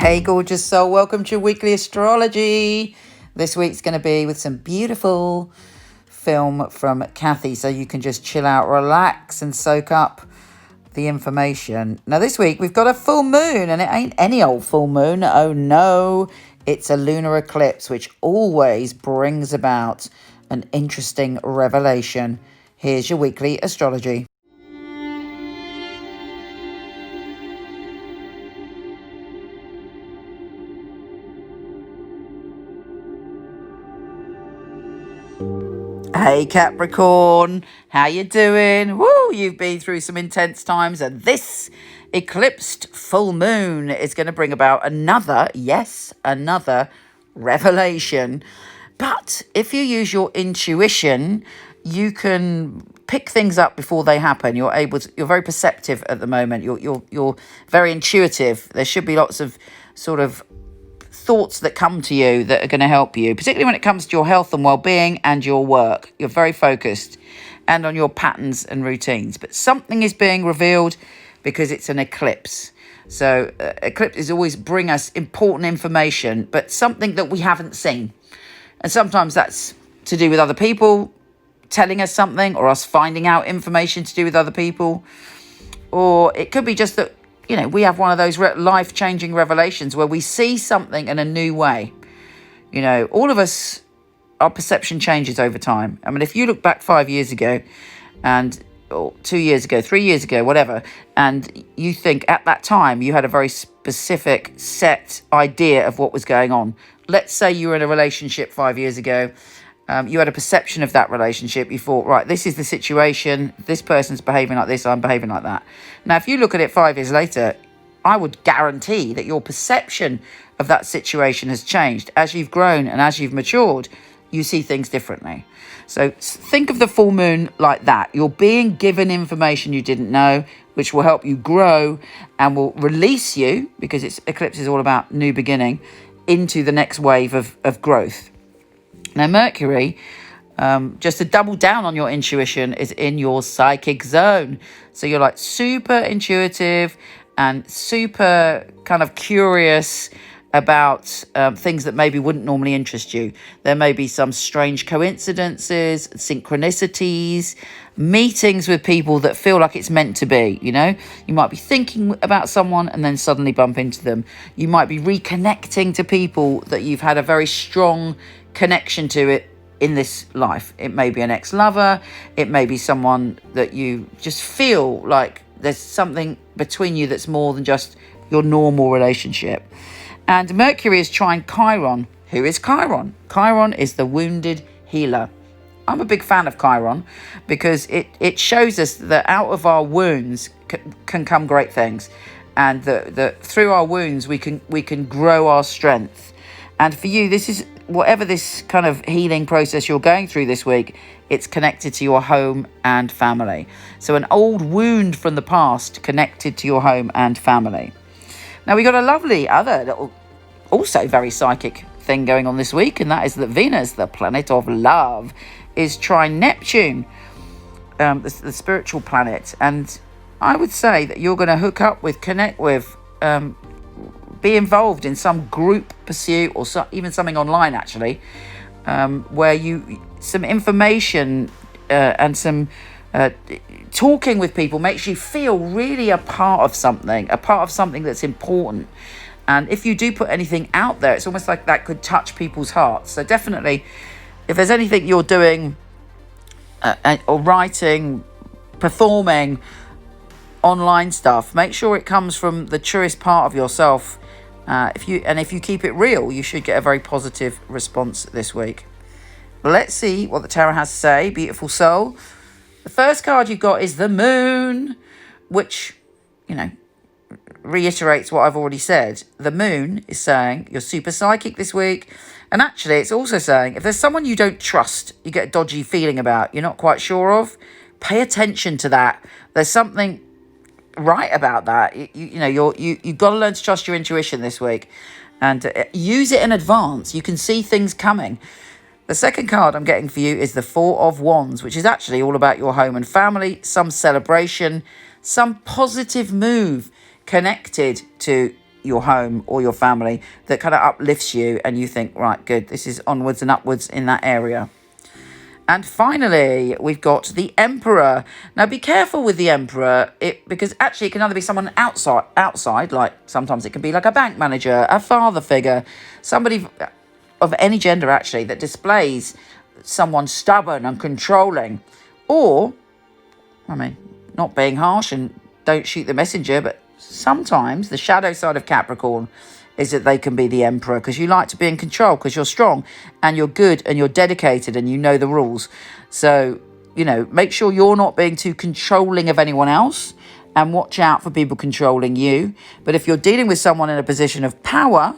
Hey, gorgeous soul. Welcome to your weekly astrology. This week's going to be with some beautiful film from Kathy, so you can just chill out, relax, and soak up the information. Now, this week we've got a full moon, and it ain't any old full moon. Oh, no. It's a lunar eclipse, which always brings about an interesting revelation. Here's your weekly astrology. Hey Capricorn, how you doing? Woo, you've been through some intense times, and this eclipsed full moon is going to bring about another revelation. But if you use your intuition, you can pick things up before they happen. You're very perceptive at the moment. You're very intuitive. There should be lots of sort of thoughts that come to you that are going to help you, particularly when it comes to your health and well-being and your work. You're very focused and on your patterns and routines, but something is being revealed because it's an eclipse. So eclipses always bring us important information, but something that we haven't seen. And sometimes that's to do with other people telling us something, or us finding out information to do with other people. Or it could be just that we have one of those life-changing revelations where we see something in a new way. All of us, our perception changes over time. I mean, if you look back 5 years ago or 2 years ago, 3 years ago, whatever, and you think at that time you had a very specific set idea of what was going on. Let's say you were in a relationship 5 years ago. You had a perception of that relationship. You thought, right, this is the situation. This person's behaving like this. I'm behaving like that. Now, if you look at it 5 years later, I would guarantee that your perception of that situation has changed. As you've grown and as you've matured, you see things differently. So think of the full moon like that. You're being given information you didn't know, which will help you grow and will release you, because eclipse is all about new beginning, into the next wave of growth. Now, Mercury, just to double down on your intuition, is in your psychic zone. So you're like super intuitive and super kind of curious about things that maybe wouldn't normally interest you. There may be some strange coincidences, synchronicities, meetings with people that feel like it's meant to be. You might be thinking about someone and then suddenly bump into them. You might be reconnecting to people that you've had a very strong connection to it in this life. It may be an ex-lover. It may be someone that you just feel like there's something between you that's more than just your normal relationship. And Mercury is trine Chiron. Who is Chiron? Chiron is the wounded healer. I'm a big fan of Chiron because it shows us that out of our wounds can come great things, and that through our wounds we can grow our strength. And for you, this is whatever this kind of healing process you're going through this week, it's connected to your home and family. So an old wound from the past connected to your home and family. Now, we got a lovely other little, also very psychic thing going on this week, and that is that Venus, the planet of love, is trine Neptune, the spiritual planet. And I would say that you're going to connect with, be involved in some group pursuit, or even something online actually, where some information and some talking with people makes you feel really a part of something that's important. And if you do put anything out there, it's almost like that could touch people's hearts. So definitely, if there's anything you're doing or writing, performing, online stuff, make sure it comes from the truest part of yourself. If you keep it real, you should get a very positive response this week. Let's see what the tarot has to say, beautiful soul. The first card you've got is the moon, which, reiterates what I've already said. The moon is saying you're super psychic this week. And actually, it's also saying if there's someone you don't trust, you get a dodgy feeling about, you're not quite sure of, pay attention to that. There's something right about that. You've got to learn to trust your intuition this week and use it in advance. You can see things coming. The second card I'm getting for you is the Four of Wands, which is actually all about your home and family, some celebration, some positive move connected to your home or your family that kind of uplifts you and you think, right, good, this is onwards and upwards in that area. And finally, we've got the Emperor. Now, be careful with the Emperor, because actually it can either be someone outside, like sometimes it can be like a bank manager, a father figure, somebody of any gender, actually, that displays someone stubborn and controlling. Or, I mean, not being harsh and don't shoot the messenger, but sometimes the shadow side of Capricorn is that they can be the Emperor, because you like to be in control, because you're strong and you're good and you're dedicated and you know the rules. So, you know, make sure you're not being too controlling of anyone else and watch out for people controlling you. But if you're dealing with someone in a position of power,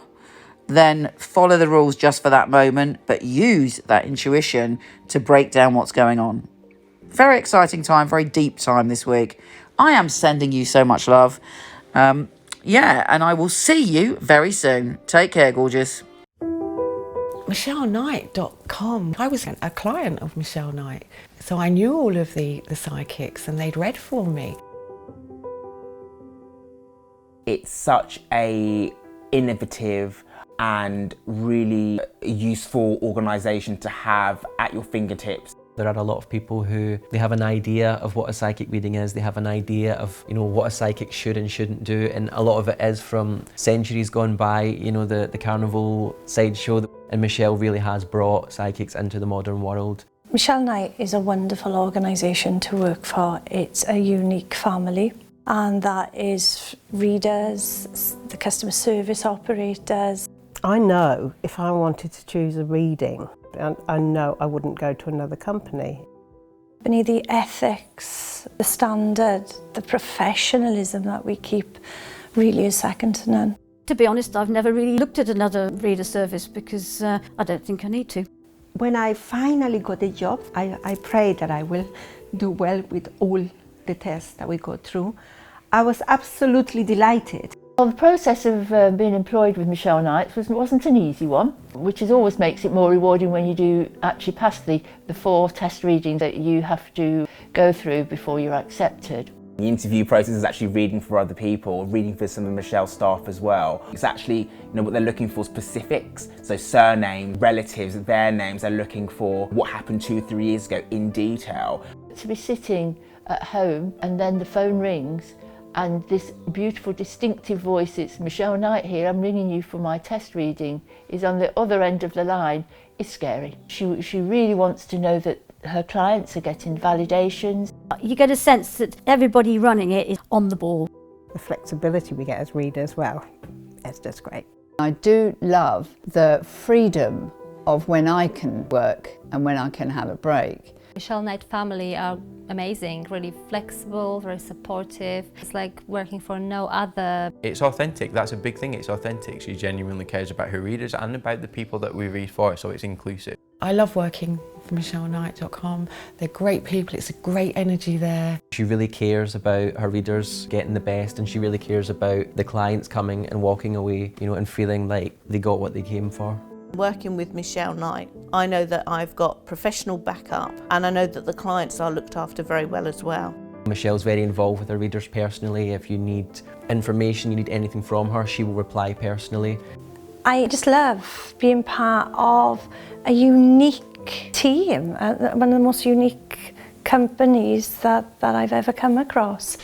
then follow the rules just for that moment, but use that intuition to break down what's going on. Very exciting time, very deep time this week. I am sending you so much love. Yeah, and I will see you very soon. Take care, gorgeous. MichelleKnight.com. I was a client of Michele Knight, so I knew all of the psychics and they'd read for me. It's such a innovative and really useful organisation to have at your fingertips. There are a lot of people who they have an idea of what a psychic reading is, they have an idea of, you know, what a psychic should and shouldn't do, and a lot of it is from centuries gone by, you know, the carnival sideshow, and Michele really has brought psychics into the modern world. Michele Knight is a wonderful organisation to work for. It's a unique family, and that is readers, the customer service operators. I know if I wanted to choose a reading, I know I wouldn't go to another company. The ethics, the standard, the professionalism that we keep really is second to none. To be honest, I've never really looked at another reader service because I don't think I need to. When I finally got a job, I pray that I will do well with all the tests that we go through. I was absolutely delighted. Well, the process of being employed with Michele Knight wasn't an easy one, which always makes it more rewarding when you do actually pass the 4 test readings that you have to go through before you're accepted. The interview process is actually reading for other people, reading for some of Michelle's staff as well. It's actually, you know, what they're looking for, specifics, so surname, relatives, their names. They're looking for what happened 2-3 years ago in detail. To be sitting at home and then the phone rings and this beautiful distinctive voice, it's Michele Knight here, I'm ringing you for my test reading, is on the other end of the line, is scary. She really wants to know that her clients are getting validations. You get a sense that everybody running it is on the ball. The flexibility we get as readers, well, it's just great. I do love the freedom of when I can work and when I can have a break. Michele Knight family are amazing, really flexible, very supportive. It's like working for no other. It's authentic, that's a big thing, it's authentic. She genuinely cares about her readers and about the people that we read for, so it's inclusive. I love working for MichelleKnight.com. They're great people, it's a great energy there. She really cares about her readers getting the best, and she really cares about the clients coming and walking away, you know, and feeling like they got what they came for. Working with Michele Knight, I know that I've got professional backup and I know that the clients are looked after very well as well. Michelle's very involved with her readers personally. If you need information, you need anything from her, she will reply personally. I just love being part of a unique team, one of the most unique companies that I've ever come across.